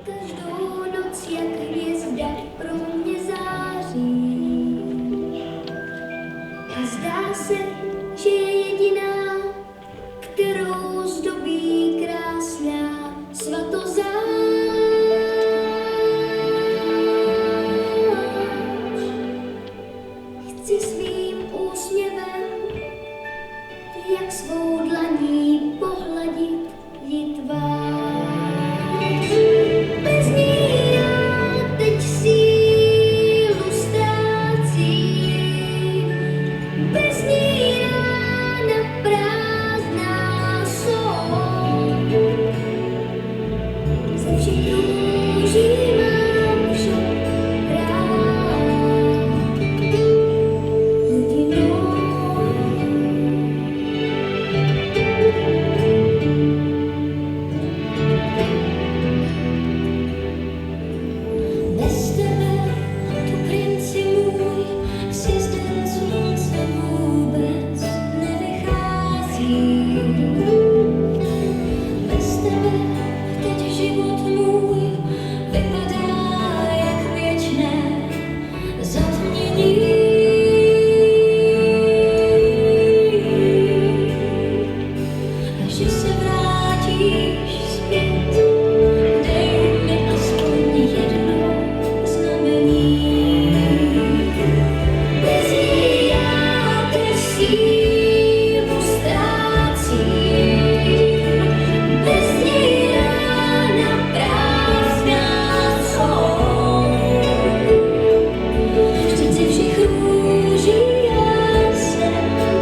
Každou noc jak hvězda pro mě září. A zdá se, že je jediná, kterou zdobí krásná svatozář. Chci svým úsměvem, jak svou dlaní pohladit ji tvář. Bez ní já teď sílu ztrácím, bez ní rána prázdná jsou. Ze všech růží mám však rád jedinou. Bez tebe, tu princi můj, si zden slunce vůbec nevychází. Bez tebe teď život můj vypadá jak věčné zatmění. A že se vrátíš zpět, dej mi aspoň jedno znamení. Bez ní já teď sílu ztrácím, bez ní rána prázdná jsou. Vždyť ze všech růží já jsem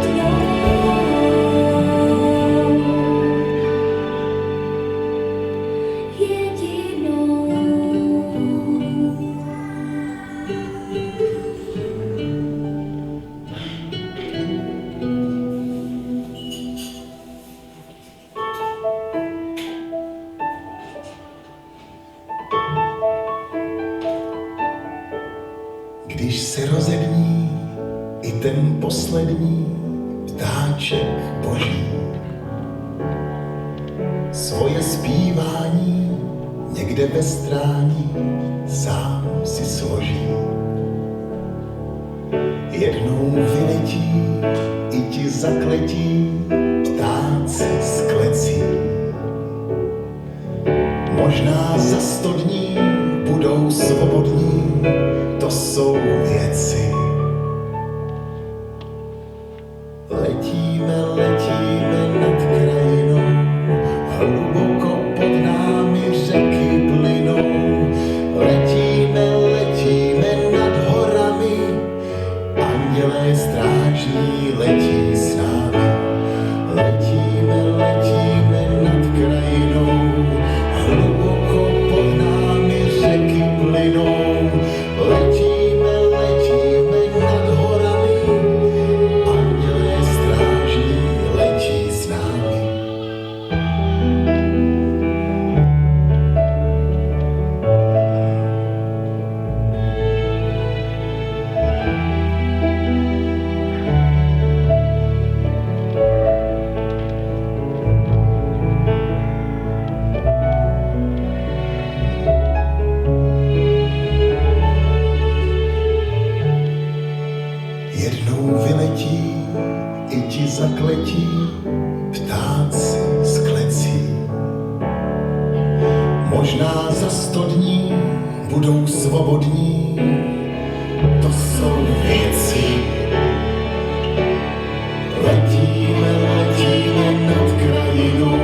tvou. Jedinou. Když se rozední i ten poslední ptáček boží, svoje zpívání někde ve strání sám si složí. Jednou vyletí i ti zakletí ptáci z klecí. Možná za 100 dní budou svobodní, to jsou věci. Letíme, letíme nad krajinou, hluboko pod námi řeky plynou. Letíme, letíme nad horami, andělé strážní letí s námi. Letíme, letíme nad krajinou, hluboko pod námi řeky plynou. Letíme, letíme nad horami, andělé strážní letí s námi. Jednou vyletí i ti zakletí ptáci z klecí. Možná za 100 dní budou svobodní, to jsou věci. Letíme, letíme nad krajinou,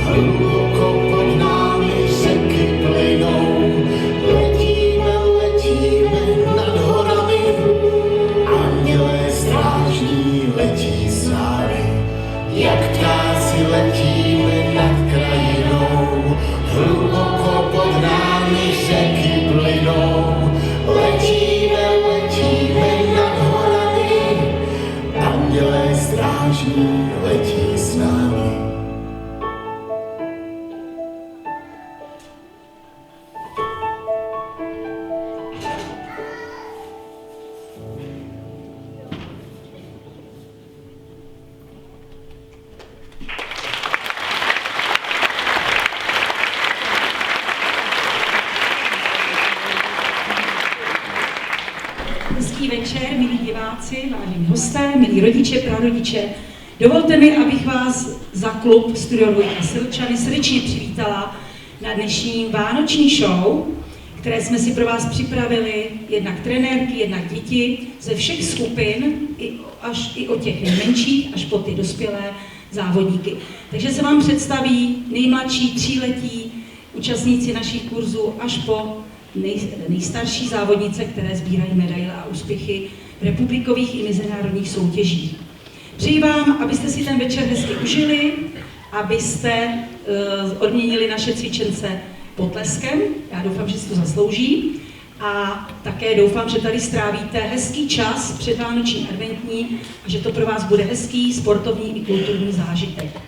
hluboko pod námi řeky plynou. Letíme, letíme nad horami, andělé strážní letí s námi. Jak ptáci letíme nad krajinou, hluboko pod námi řeky plynou. hezký večer, milí diváci, vážení hosté, milí rodiče, prarodiče. Dovolte mi, abych vás za klub Studio Dvojka Sedlčany srdečně přivítala na dnešní vánoční show, které jsme si pro vás připravili jednak trenérky, jednak děti ze všech skupin, až i od těch nejmenších, až po ty dospělé závodníky. Takže se vám představí nejmladší 3letí účastníci našich kurzů až po nejstarší závodnice, které sbírají medaile a úspěchy v republikových i mezinárodních soutěžích. Přeji vám, abyste si ten večer hezky užili, abyste odměnili naše cvičence potleskem. Já doufám, že si to zaslouží. A také doufám, že tady strávíte hezký čas předvánoční adventní a že to pro vás bude hezký sportovní i kulturní zážitek.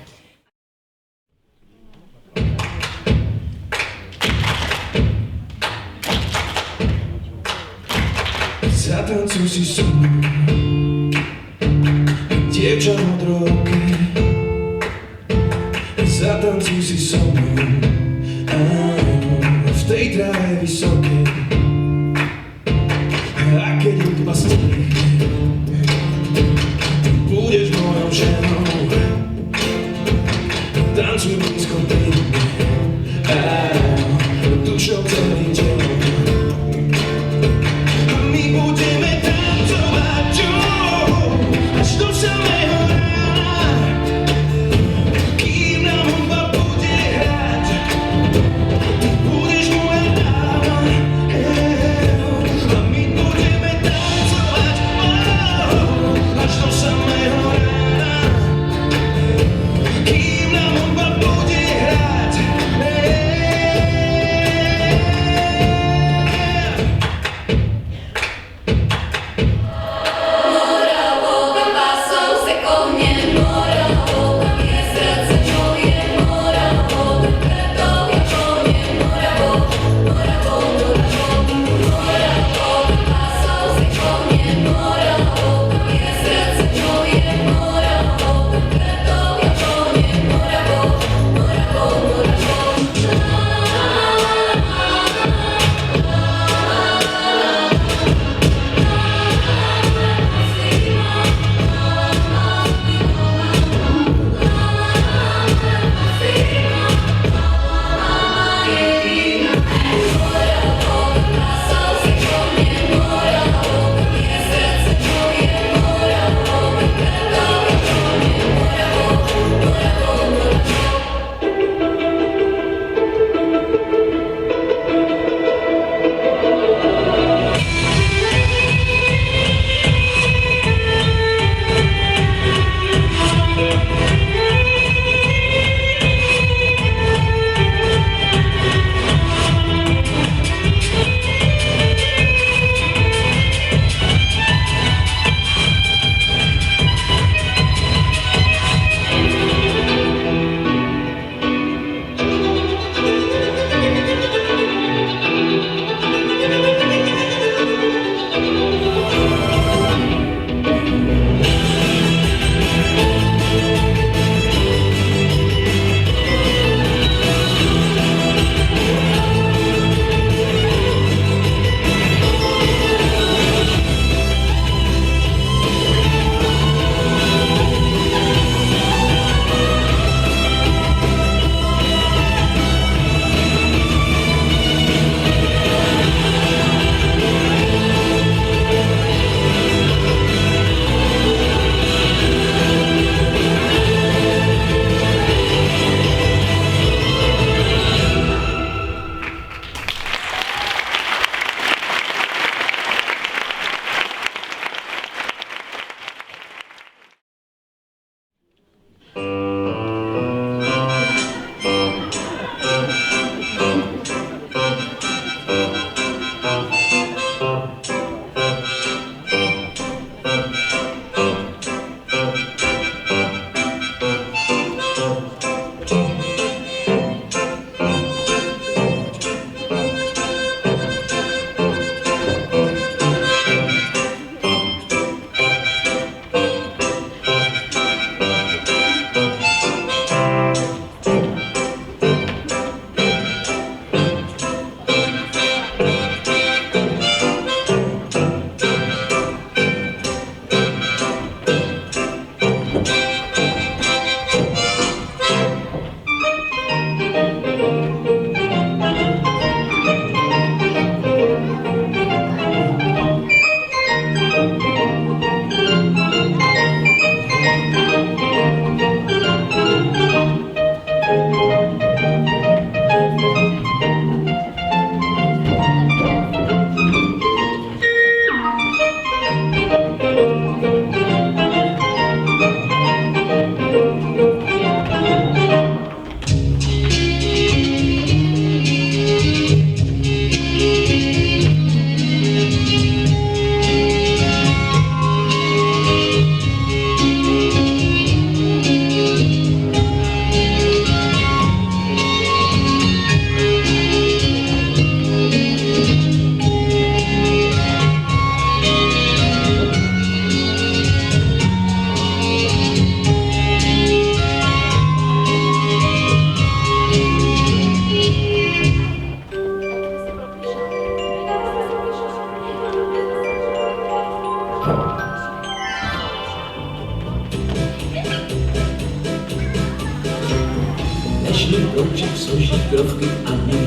Zatancuj si so mnou, dievča modroké. Zatancuj si so mnou, v tej tráve vysokej. A keď hudba stihne, budeš mojou ženou. Tancuj blízko pri mne, dušou celým telom. Budeme tancovať až do samého rána, kým nám hudba bude hrať. Ty budeš moja dáma, a my budeme tancovať až do samého rána, kým nám hudba bude hrať.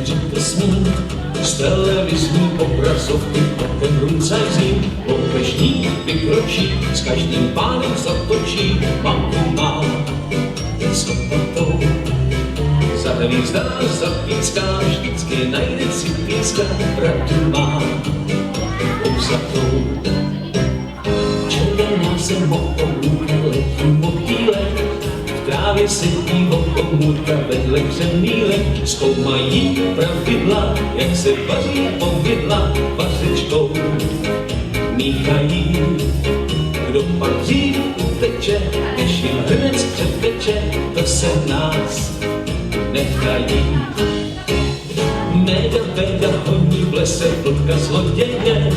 řekl smí, z televizní obrazovky potom runcajzí, loupežník vykročí, s každým pánem zatočí, mamku má s opatou. Za hvízda zapíská, vždycky najde si píska, pravdu má ouzatou. Červená se motorůka, letí motýlek, v trávě sedí vokomůrka vedle křemílek, zkoumají pravidla, jak se vaří povidla, vařečkou míchají. Kdo pak dřív uteče, než jim hrnec předpeče, to se nás nechají. Méda véda honí v lese vlka zloděje,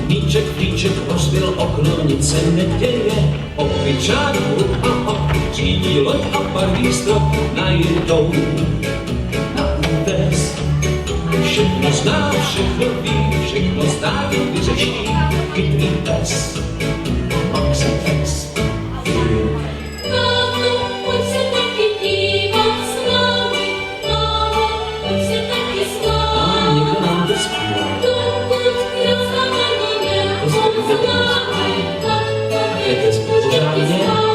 míček plíček rozbil okno, nic se neděje. Opičák hrup a hop, řídí loď a barví strop, najednou na útes. Všechno zná, všechno ví, všechno zná, vyřeší, chytrý pes. Max X. Mámo, pojď se taky dívat s námi, mámo, pojď se taky s námi. Někdo nám to zpívá. Dokud kdo za námi nepoznáme, tak taky můžeme znát.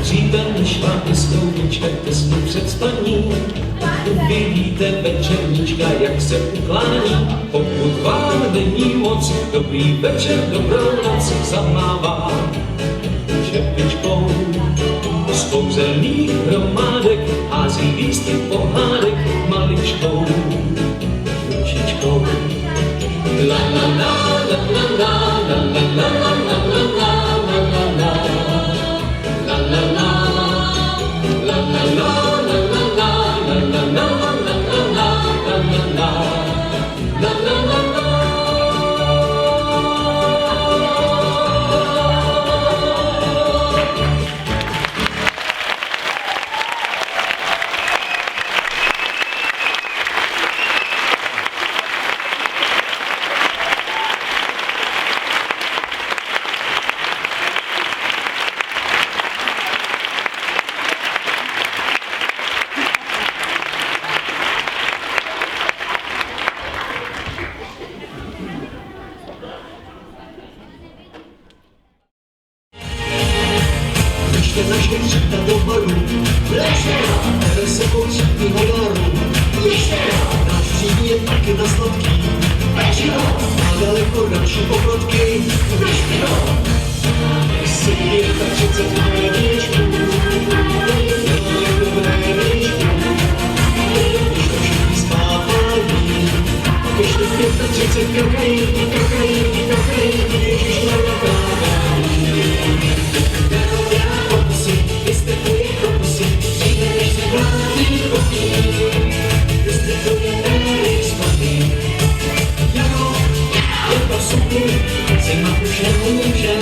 Dříve než vám pískovnička tesnu před spaní, uvidíte večerníčka, jak se uklání. Pokud vám není moc, dobrý večer, dobrou noc zamává čepičkou. Z kouzelných hromádek hází lístky pohádek maličkou ručičkou. La la la la la la la la la la la la la la. La la la, la la la, la la la, la la la, la la la, la la la, la la la. Naše dříta do baru, bere sebou třetního daru. Náš třídní je taky na sladký, má daleko radši pochodky. Sedí je tak 30 na jedničku, je dobré jedničku. Když to všichni spávají, když to 35 kakají, ježiš na nakávají. Vystupuje krokusy, dříve než se vrátí chodí. Vystupuje Erik Spotty. Jaro, je to super, zima už nemůže.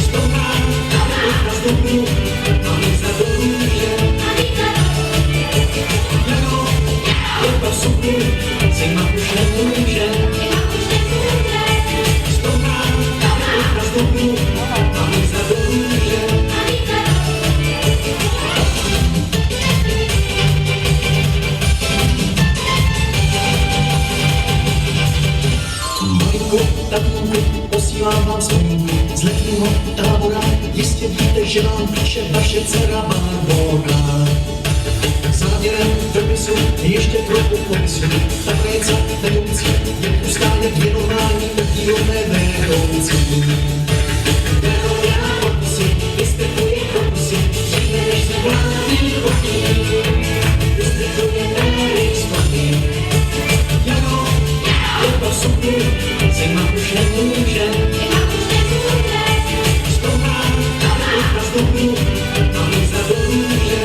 Stouká, na vzduchu, a my za to může. Jaro, je to super, zima už nemůže. Stouká, na vzduchu, a my za to může. Tatínku, posílám vám vzpomínky z letního tábora. Jistě víte, že vám píše vaše dcera Barbora. Závěrem dopisu ještě trochu popisu. Ta kréca vedoucí je ustále dvě normální dílové vedoucí. Verová pokusy, vystupuje krokusy, dříve než se vrátí chodí. Vystupuje Erik Spotty. Jaro, je to super, zima už nemůže. Stouká, na vzduchu, a my za to může.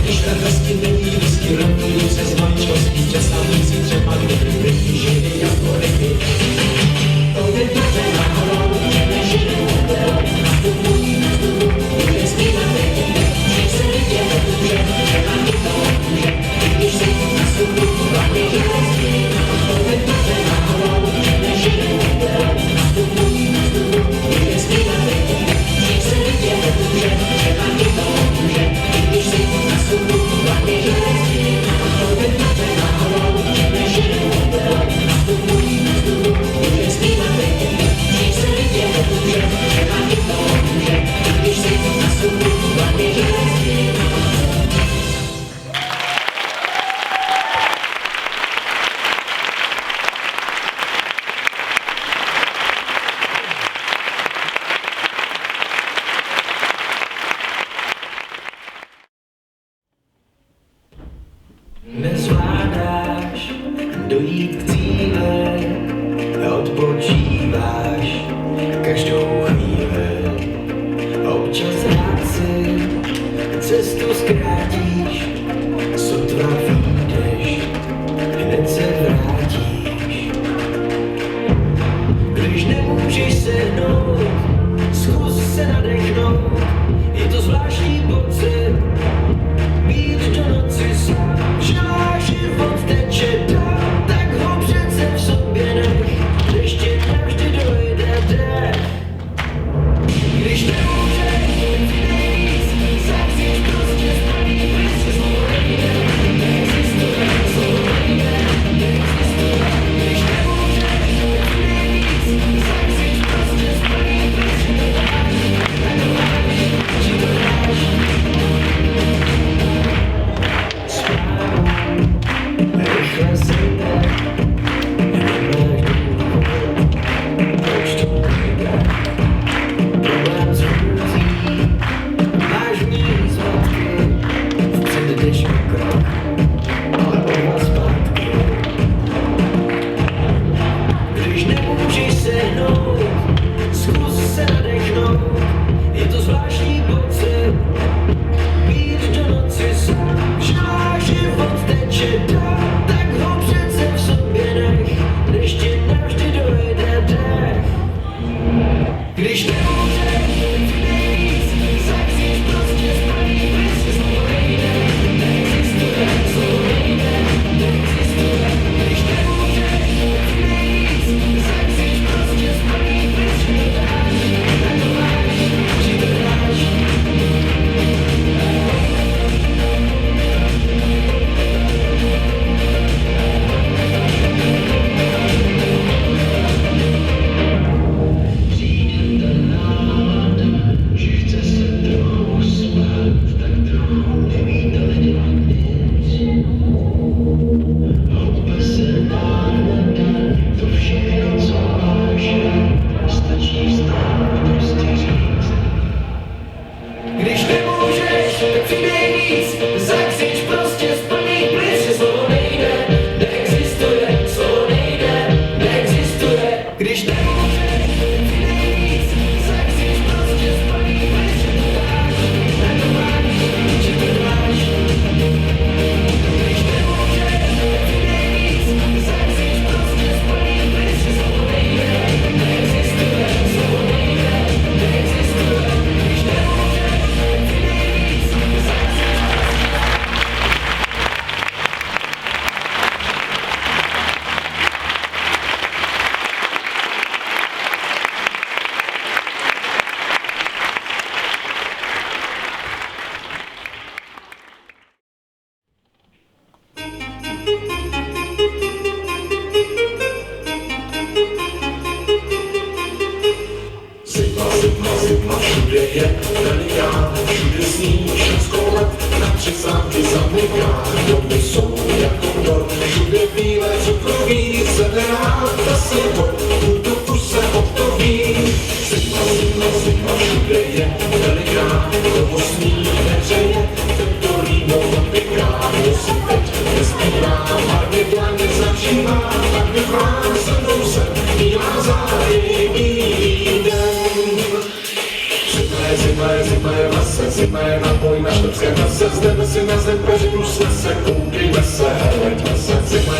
Když radosti není whisky, radují se z maličkostí, časami si třeba kdyby žili jako ryby. To je dobře na hlavou, že nežijou na vzduchu, může zpívat ryby, že se neděle může, že ani to může, když se na vzduchu hlavně živostí. To je dobře na hlavou, že nežijou na vzduchu, může, že vám i pomůže, když si na suchu hlavně jezdí. Nezvládáš dojít k cíle, odpočíváš každou chvíli. Občas rád si cestu zkrátíš, sotva vyjdeš, hned se vrátíš. Když nemůžeš sehnout, zkus se nadechnout, je to zvláštní pocit, být do noci sám, že náš život teče dál, tak ho přece v sobě nech, ještě navždy dojde dech. Když nemůžeš, tak si nejvíc, zachcíš prostě splný pryč, slovo nejde, neexistuje, slovo nejde, neexistuje. Když nemůžeš, tak si nejvíc, zachcíš prostě splný pryč, že to dáš, tak to máš, že to dáš. Rychle sejde, nemáš důvod, proč to nejde. Problém schůzí, máš v ní zmatky, vpřed jdeš o krok, ale o dva zpátky. Když nemůžeš sehnout, zkus se nadechnout, je to zvláštní pocit, být do noci sám, že náš život teče dál, tak ho přece v sobě nech, ještě navždy dojde dech. Když nemůžeš, tak si nejvíc, zachcíš prostě splný pryč, slovo nejde, neexistuje, slovo nejde, neexistuje. Když nemůžeš, tak si nejvíc, zachcíš prostě splný pryč, že to dáš, tak to máš, že to dáš. Když nemůžeš, tak si nejvíc, zachcíš prostě splný pryč, slovo nejde, neexistuje, slovo nejde, neexistuje. Když nemůžeš, tak si nejvíc, zachcíš prostě splný pryč, že to dáš, tak to máš, že to dáš. Když nemůžeš, tak si nejvíc, zachcíš prostě splný pryč, slovo nejde, neexistuje, slovo nejde, neexistuje. Když nemůžeš, tak si nejvíc, zachcíš. Zima, zima, zima, všude je velikán, všude sní, všecko let, na přestávky zamyká. Domy jsou jako dor, všude bílé, cukroví, severá, ta si hor, tu se obtoví. Zima, zima, zima, všude je velikán, toho sní nepřeje, tento rýmo odpěká, si teď nespívá, barvy dlaně začívá, tak vyhrá se mnou sem, bílá září, bílý den. Zima je v lese, zima je na boji na štrbském lese, zdeme si na zem peřinu snese, koukejme se, hleďme se. Zima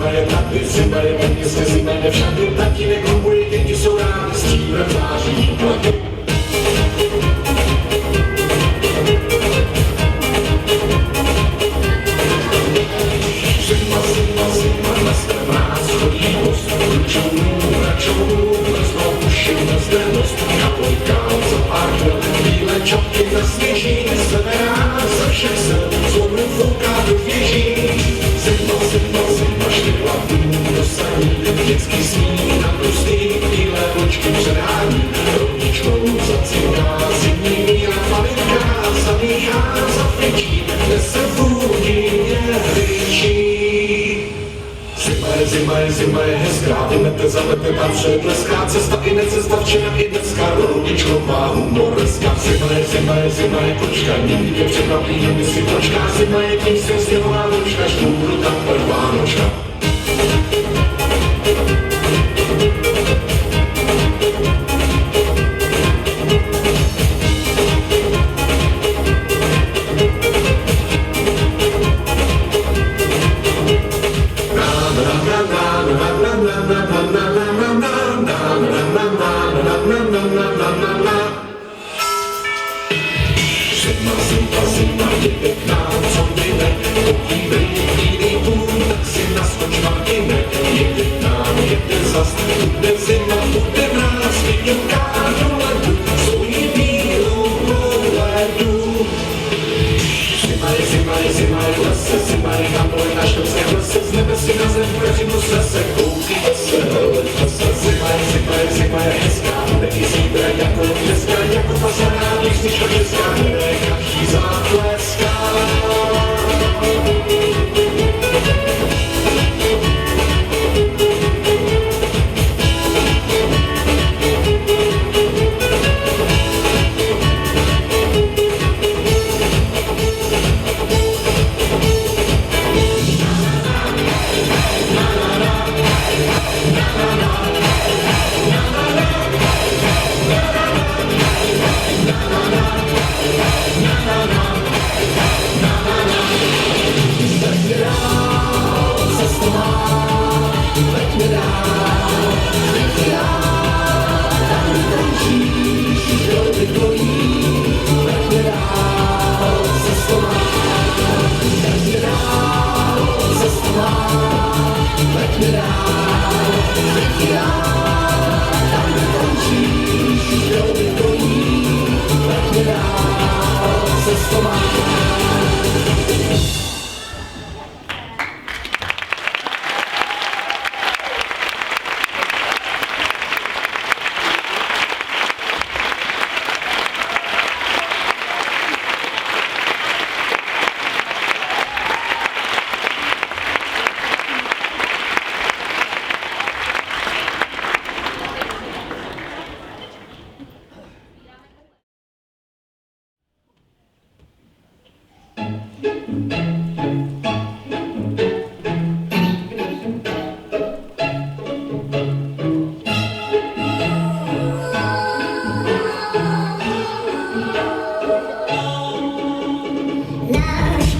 je tady, zima je ve městě, zima je všady, tatínek hlubuje, děti jsou rádi, stříbrem září plady. Zima, leste mráz, chodí post, račounů, znovu šimne zde most, kapojkám za pár chvil, bílé čapky na sněží, severá ze všech sil, zlomů fouká do věží. Zima, štyhla dům do saní, dětský sní na prostý, bílé vločky předhání, zima je hezká, vymete, zamete, tam vše tleská, cesta i necesta, včera i dneska, rodičko má humoreska. Zima je kočka, nikdy tě překvapí, nikdy si počká, zima je tím se sněhová vručka, štůru tam prvá nočka. Zima je pěkná, co vyne, podívej, bílý dům, tak si naskoč Martine. Jede k nám, jede zas, bude zima, bude mráz, vidímká do ledu, svoji bílou poledu. Zima je v lese, zima je tam dole na školském lese, z nebe si na zem vteřinu se koukejte se, helejte se. Zima je hezká, bude i zítra jako dneska, jako pasaná, písnička česká, kde každý zatleská.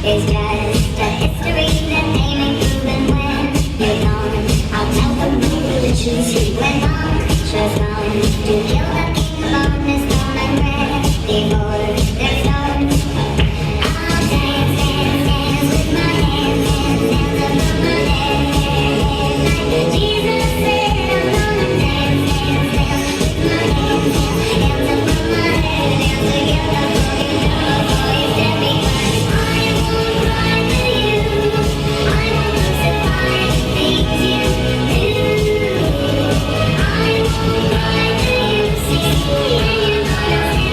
It's just a history that ain't been proven when you're gone. I'll tell the religions he went on. Just gone to kill the king on his throne and ready for their stone. I'll dance, dance, dance with my hands, hands, hands above my head. Like Jesus said, I'm gonna dance, dance, dance with my hands, hands above my head. Dance together for you, for you, stand behind.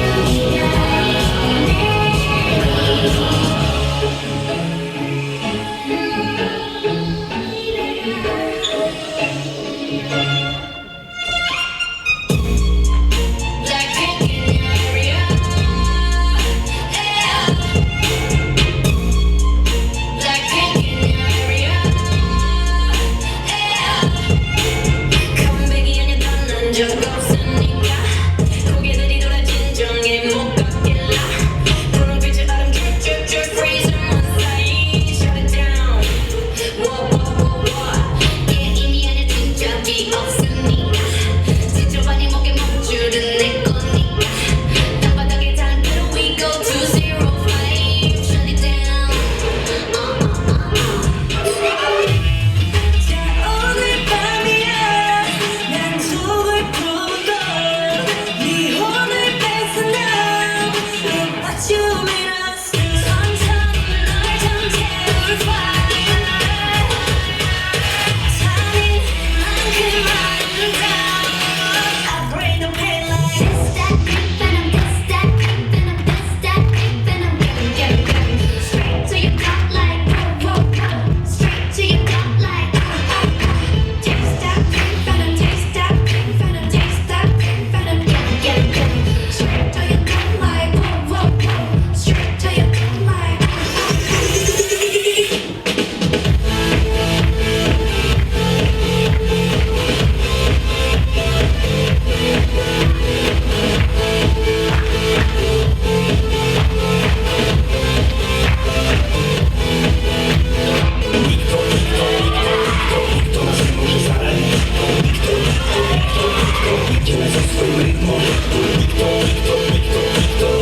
I pray the pain like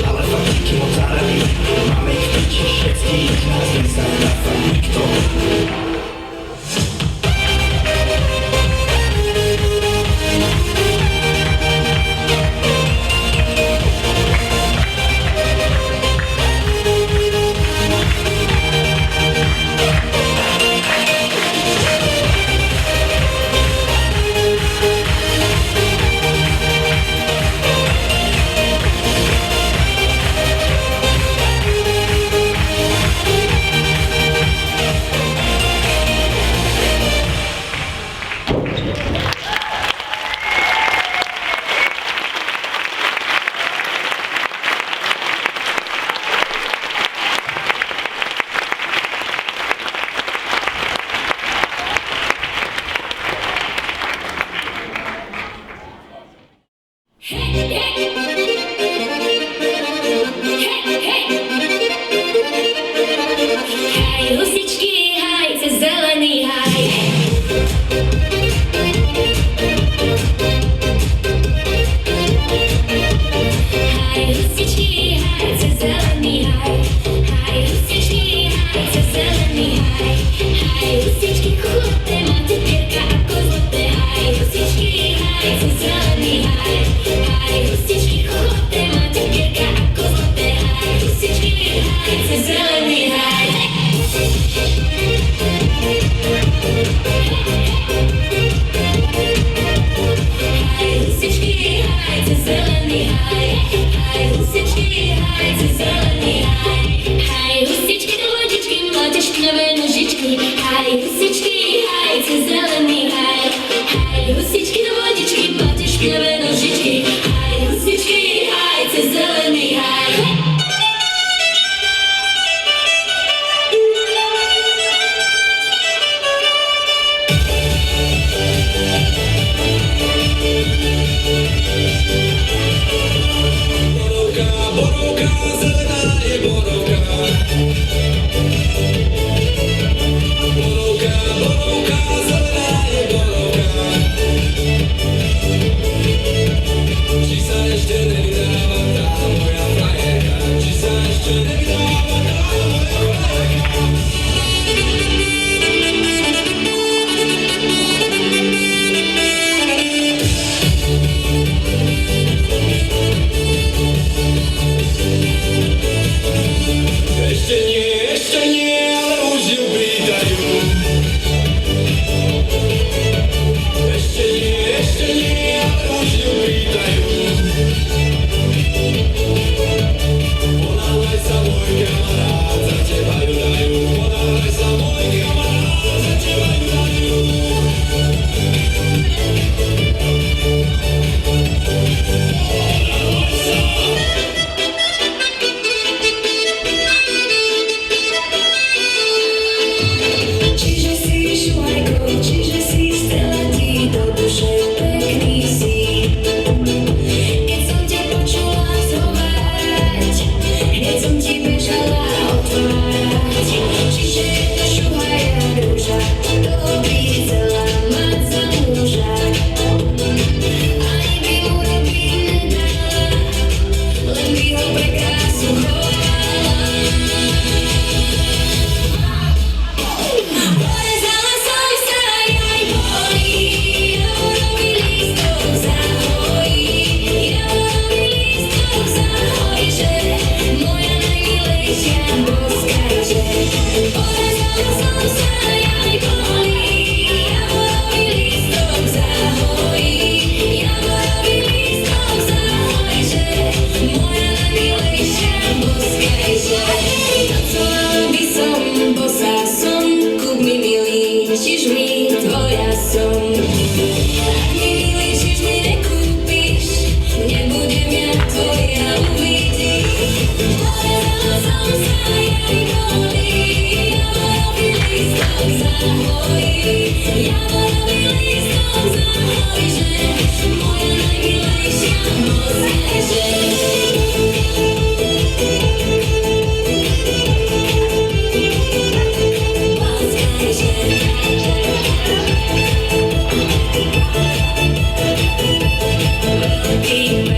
ale fakt díky moc záradí. Máme ich piči všetkých, nás nezná fakt nikto. Hej, husičky, haj, cez zelený haj. Haj, husičky, haj, cez zelený haj. Haj, husičky, haj, cez zelený haj. Haj, husičky, chudé, máte pierka ako zlaté. Haj, husičky, haj, cez zelený haj. Haj, husičky, chudé, máte pierka ako zlaté. Haj, husičky, haj, cez zelený haj. Haj, husičky, haj, cez zelený haj. Haj, husičky, haj, cez zelený haj. Haj, husičky do vodičky, máte špinavé nožičky. Haj, husičky, haj, cez zelený haj. Haj, husičky do vodičky, máte špinavé nožičky. Haj, husičky, haj, cez zelený haj. Borovka, zelená je borovka. Borovka, zelená je borovka. Či sa ešte nevydáva tá moja frajerka? Či sa ešte nevydáva tá moja frajerka? Ešte nie, ale už ju vítajú. Ešte nie, ale už ju vítajú. Ponáhľaj sa, môj kamarát, za teba ju dajú. Ponáhľaj sa, môj kamarát, za teba ju dajú. Čiže si šuhajko, čiže si stretí do duše pekný si. Keď som ťa počula zhovárať, hneď som ti bežala otvárať. Čiže je to šuhaja rúža, toho by chcela mať za muža. Ani by mu robiť nedala, len by ho pre krásu chovala. Porezala som sa, jaj bolí, javorový lístok zahojí, javorový lístok zahojí, že moja najmilejšia boskajže. Porezala som sa, jaj bolí, javorový lístok zahojí, javorový lístok zahojí, že moja najmilejšia boskajže. Tancovala by som, bosa som, kúp mi milý, čiž mi tvoja som. Ak mi milý, čiž mi nekúpiš, nebudem ja tvoja, uvidíš. Porezala som sa, jaj bolí, javorový lístok zahojí, javorový lístok zahojí, že moja najmilejšia boskajže. Keep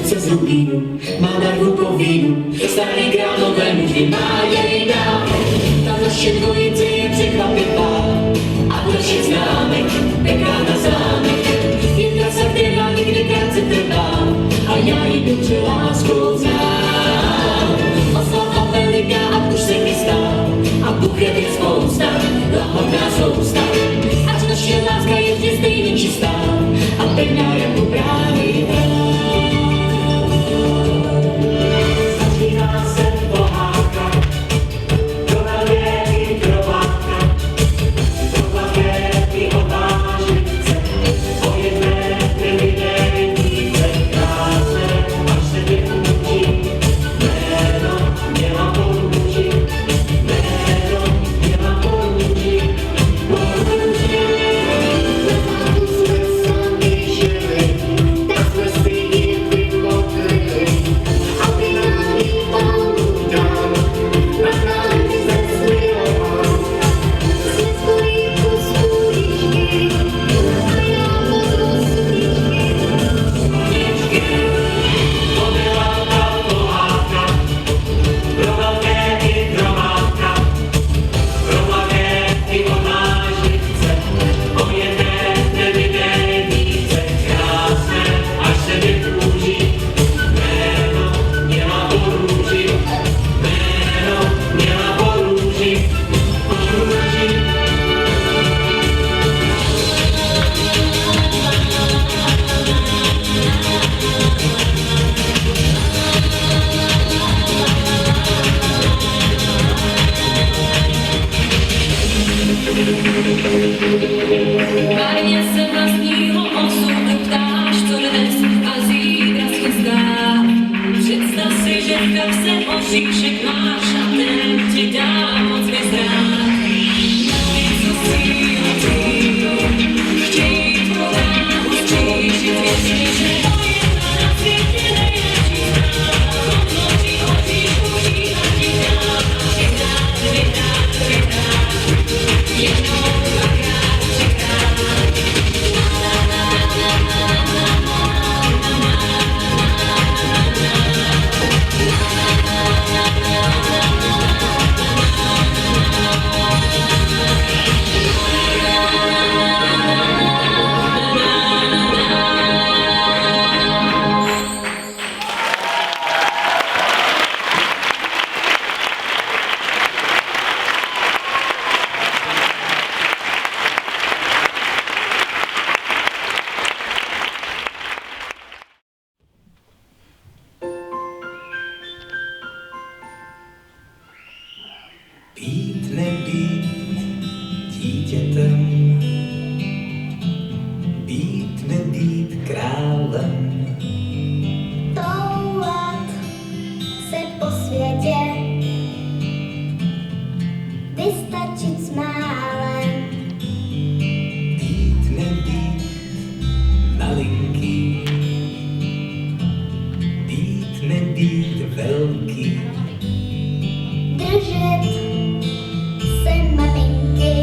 srdce z rubínu, má barvu po vínu, starý králové muži má jej dál. Ta naše dvojice je překvapivá a do všech známek peká na zámek. Je trasa, která někdy krátce trvá a já ji dobře láskou znám. Oslava veliká a už se chystá a buchet je spousta, lahodná sousta. Ať naše láska je vždy stejně čistá a pevná jako právě začíná se pohádka, dovedě i krovárka, dovedě i odvážnice, o jedné nevinné dívce krásné, až se vyučí, jméno měla porůží, jméno měla porůží, porůží. Marně se vlastního osudu ptáš, co dnes a zítra schystá. Představ si, že v kapse oříšek máš a ten ti dá moc vyzrát. Na něco sílu cílu, chtějí tvou dráhu zkřížit věčně, že to je na světě nejlepší strana. Odloží oříšku, žíva ti dá, vyhrát, jednou, dvakrát, třikrát. Být nebýt dítětem, být nebýt králem, toulat se po světě, vystačit s málem, být nebýt malinký, být nebýt velký, držet se maminky,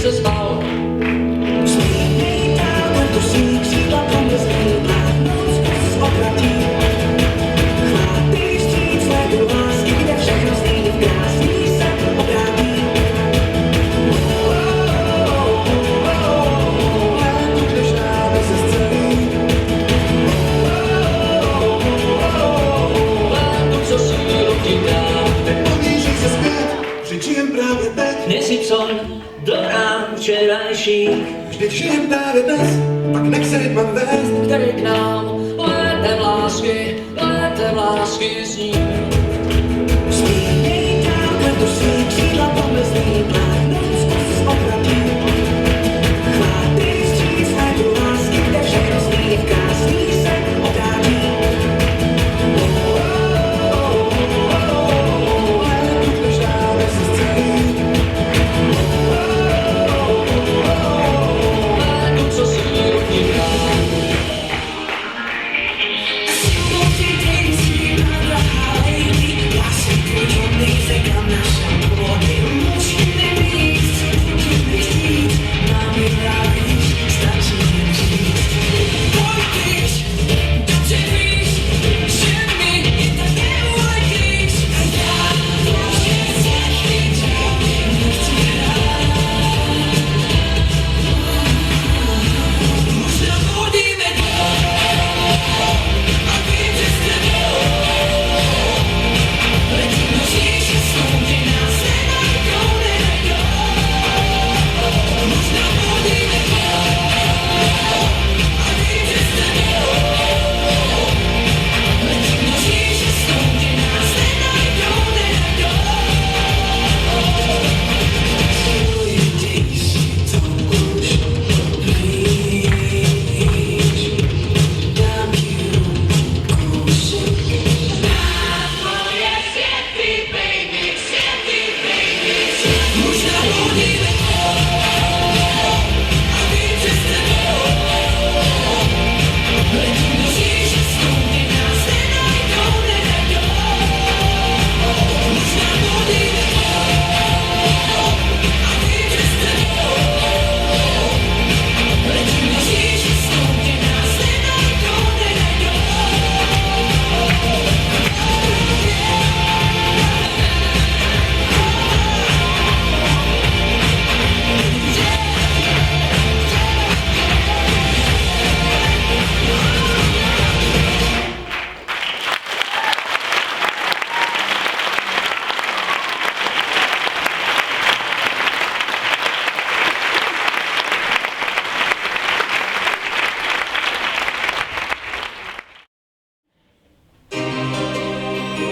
se zbal. Vzpínej dál, letusí křídla pomyslí, a noc kus obratí. Chvátej vstříc létu lásky, kde všechno zní v krásný se obrátí. Létu, kde žáby se zcelí. Létu, co sílu ti dá. Podížej se zpět, přičijem právě teď. Nesi co do rán včerajších, Vždyť žijem právě dnes, tak nech se rytmem vést. který k nám létem lásky zní. Vzpínej dál, letusí křídla pomyslí, a noc kus obratí. Chvátej vstříc létu lásky, kde všechno zní v krásný se obrátí. Létu, kde žáby se zcelí. Létu, co sílu ti dá.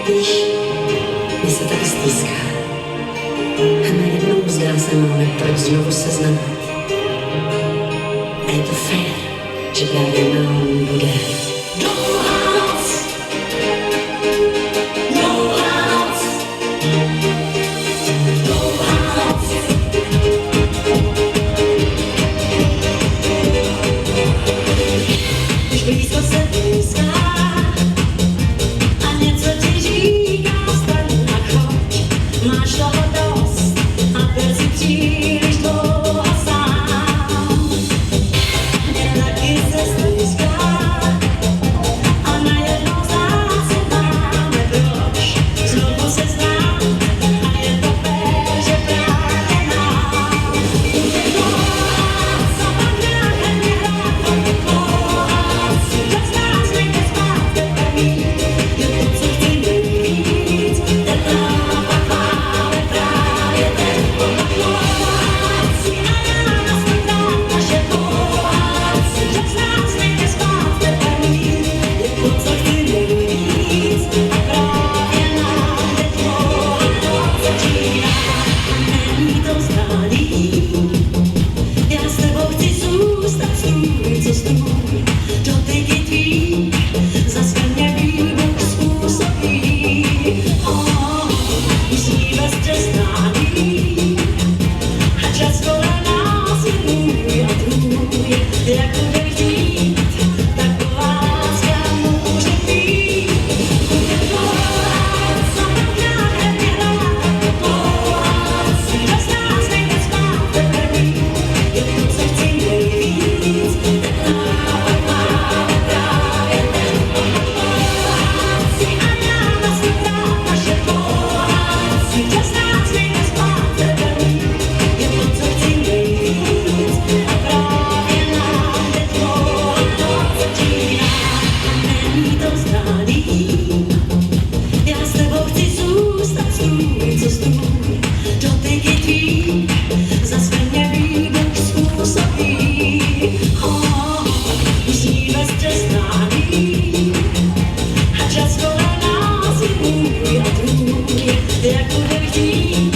Víš, mi se tak stýská. A najednou zdá se máme proč znovu seznamovat. A je to fér, že právě nám bude dlouhá noc. Dlouhá noc. Dlouhá noc. Už blízko se blízká. Máš toho dost a byl si příliš dlouho sám. Jen taky se stýská a sladký. Musíme se známí a čas kolem nás je můj a tvůj. Jak budem chtít,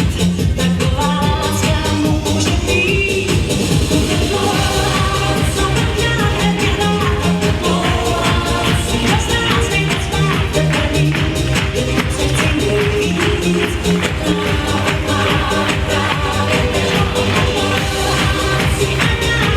taková láska může být. Co tak nádherná, si bez nás nejvíc máte první. Co chci nejvíc, právě si a já.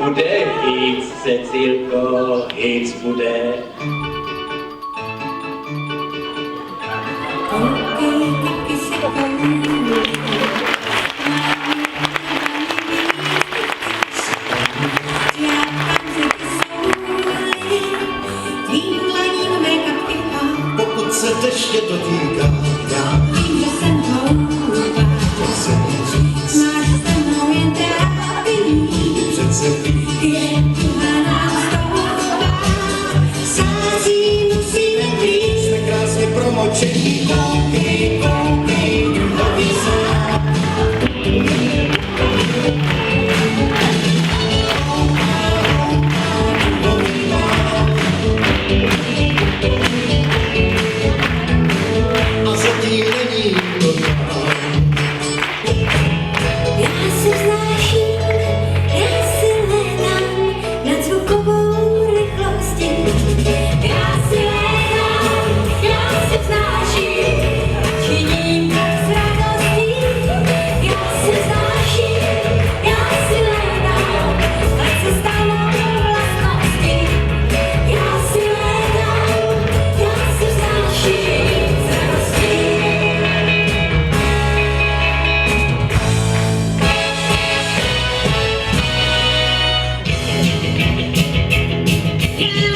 bude víc, Cecilko, víc bude. Pokud se deště dotýká, já vím, že jsem hloupá, to se mi říct, máš se mnou jen trápení, přece víš, je tuha nás stoupá, sází musíme být, jsme krásně promočení, koukej, koukej, duhový sám. A zatím není to dál. Já se vznáším, já si létám nad zvukovou rychlostí. Já si létám, já si vznáším, činím s radostí. Já si vznáším, já si létám, ať se stává vlastností. Já si létám, já si vznáším s radostí.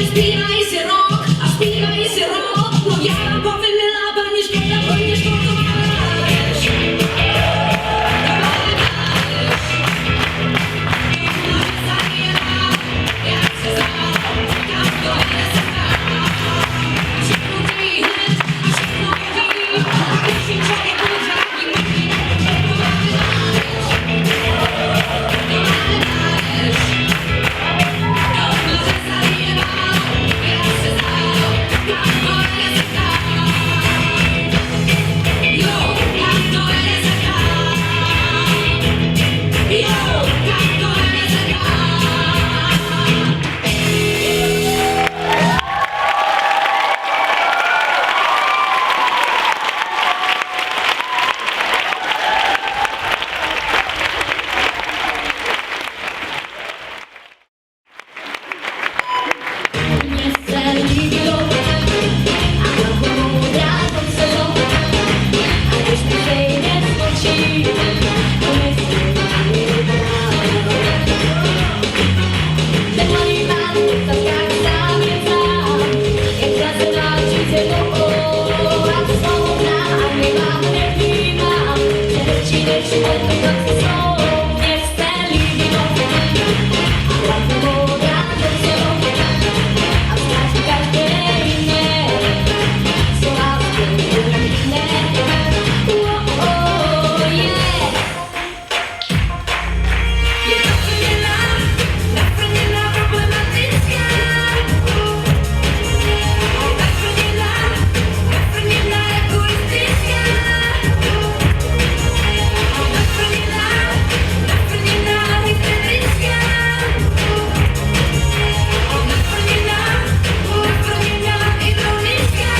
Zpívají si rock a zpívají si rock, no já povím milá paní škoda, hodně športová mládež. Jak se znám, kam to jde se dál. Všechno dějí hned a všechno vidí, a každý člověk pořádí mluví, športová mládež. Mně se líbilo, a hlavou moudrá to celou, a když mi vejde z očí, to myslím nemluvím vám, to jak sám je znám, jak zrazená řízenou, a svobodná a nemám, nevnímám, že lepší než to jsou. Mně se líbilo, a hlavou moudrá to celou, a znáš každý jiné, co lásku ne, yeah. Je naplněná problematická, naplněná egoistická, naplněná hysterická, naplněná ironická.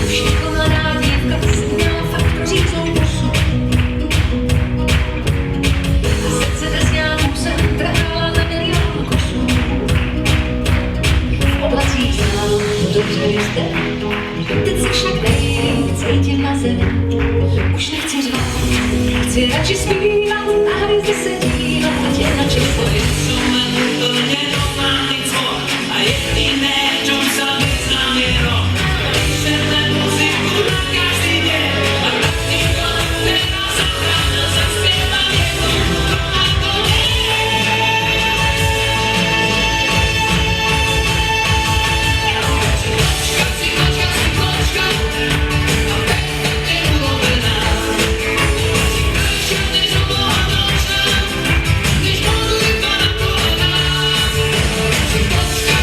Všechno mladá dívka by si měla fakt říct svou pusu. A srdce nesňánou jsem trhala na milion kusů. V oblacích znám, to dobře víte. Teď se však nejvíc cítím na zemi. Už nechci řvát, chci radši zpívat a hvězdy se dívat, ať je na čem pojít. A jediné, v čom sa vyznám, je rock. Chceme muziku na každý deň, a tak nikto nemá zachránil, zaspievam jednu ako Cykločka, a pekná neúlobená. Krajšia než obloha nočná, než modlitba na kolenách. Cykločka,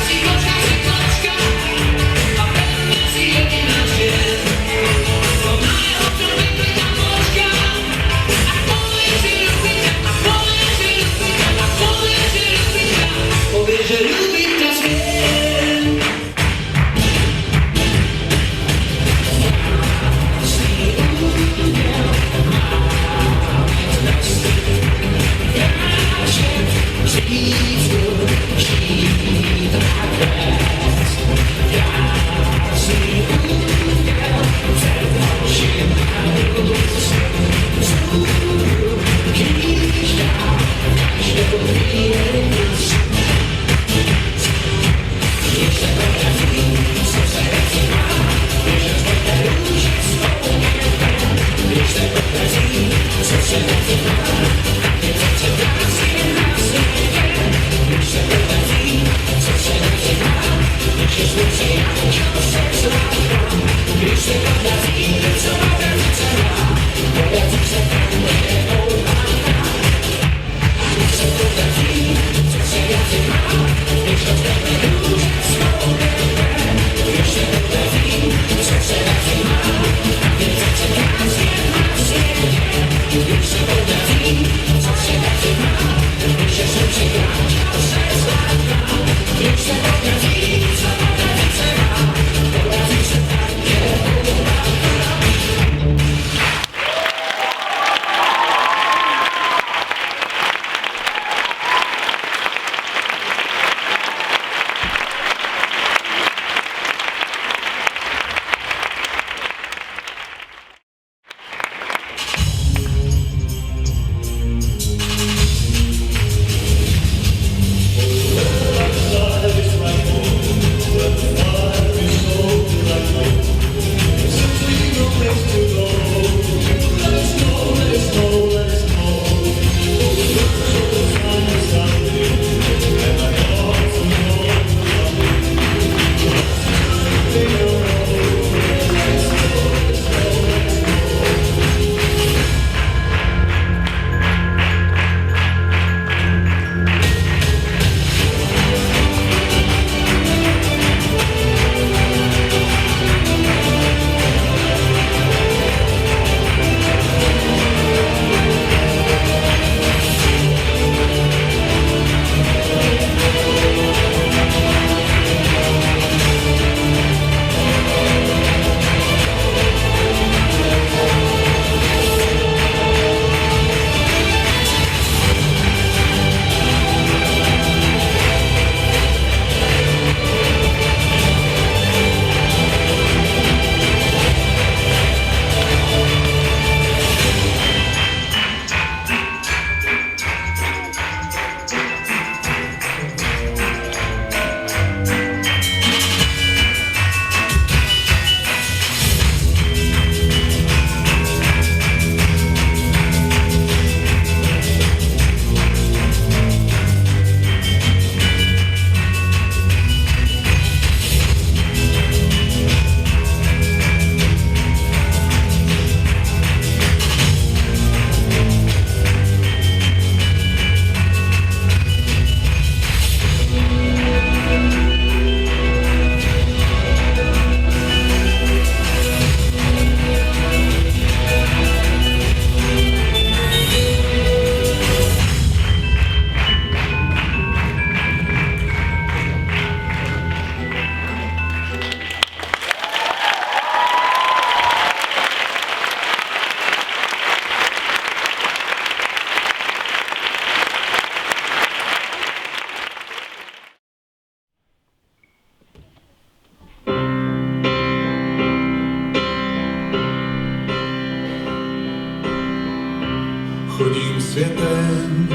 Chodím světem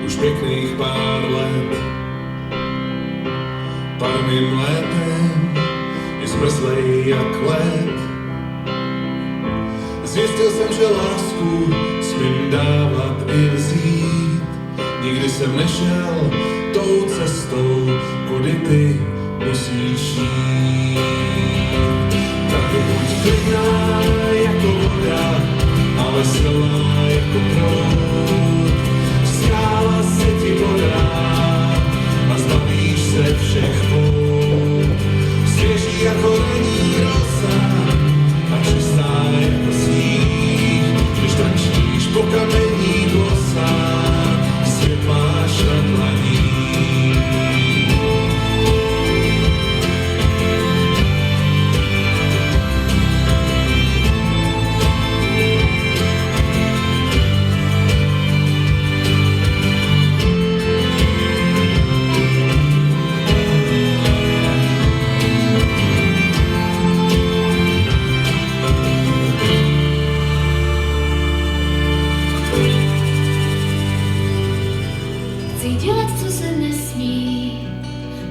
už pěkných pár let. Parným létem je zmrzlej jak led. Zjistil jsem, že lásku smím dávat i vzít. Nikdy jsem nešel tou cestou, kudy ty musíš jít. Tak buď klidná jako voda a veselá jako proud. Skála se ti podá a zbavíš se všech pout. Svěží jako ranní rosa a čistá jako sníh. Když tančíš po kamenních vosách, svět máš na dlaní.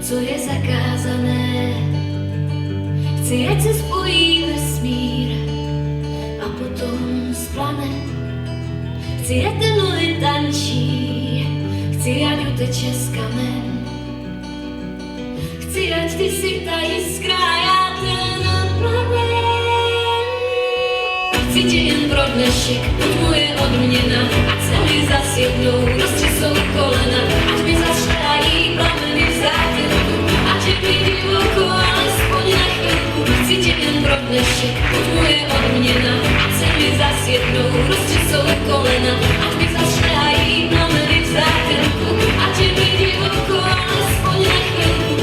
Co je zakázané. Chci, ať se spojí vesmír a potom splane. Chci, ať ten lid tančí, chci, ať uteče z kamen. Chci, ať ty si ta jiskra, já ten plamen. Chci tě jen pro dnešek, buď moje odměna, ať se mi zas jednou roztřesou kolena, ať mi zašlehají plameny v závěrku, ať je mi divoko, alespoň na chvilku. Chci tě jen pro dnešek, buď moje odměna, ať se mi zas jednou roztřesou kolena, ať mi zašlehají plameny v závěrku, ať je mi divoko, alespoň na chvilku.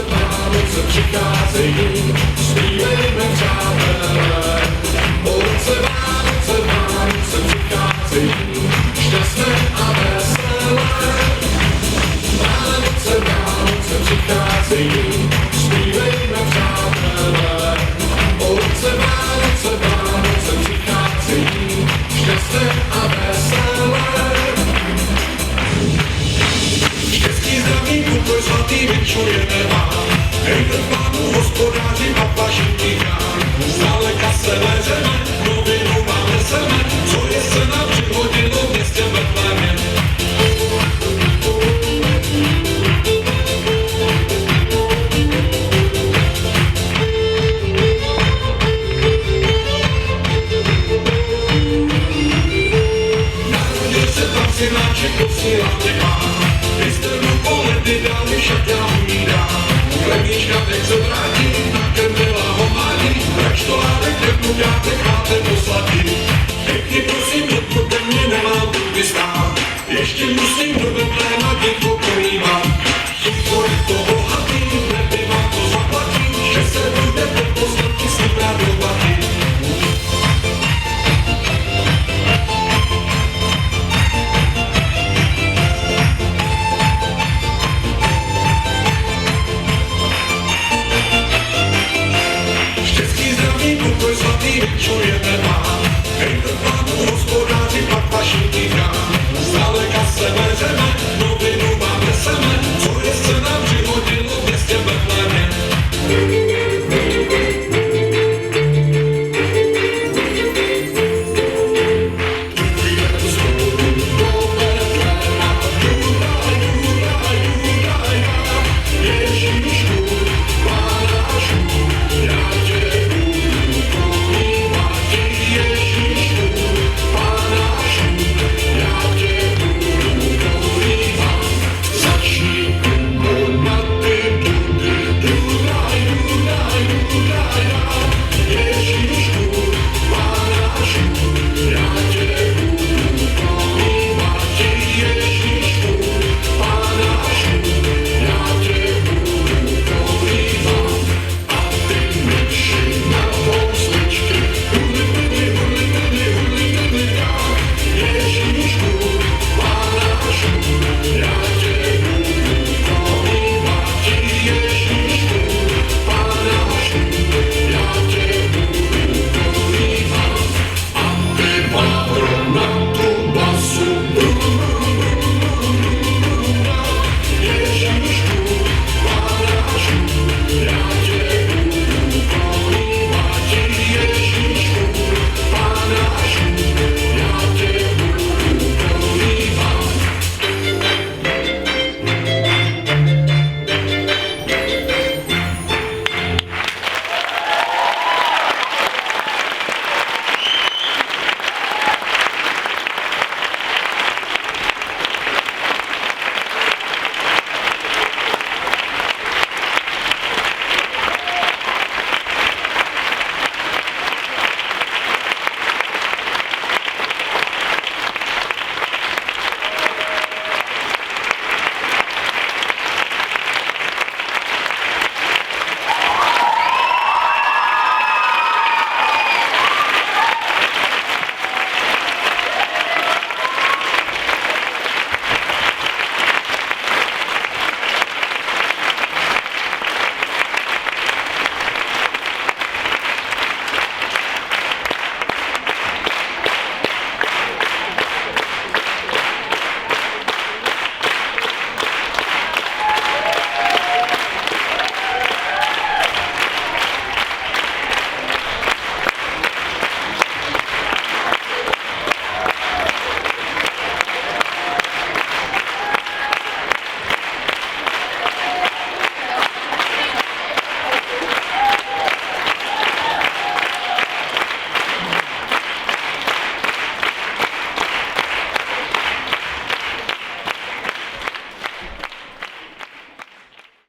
Vánoce přicházejí, zpívejme přátelé. Vánoce přicházejí, šťastné a veselé. Vánoce přicházejí, zpívejme přátelé. Vánoce přicházejí, šťastné a veselé. Štěstí, zdraví, pokoj svatý vyčujeme vám. Hejte pánu hospodáři a pašitý krám. Zdaleka se ležeme, novinu vám neseme, co je se nám přihodilo v městě Betlémě. Narodil se tam synáček, posílám tě pán.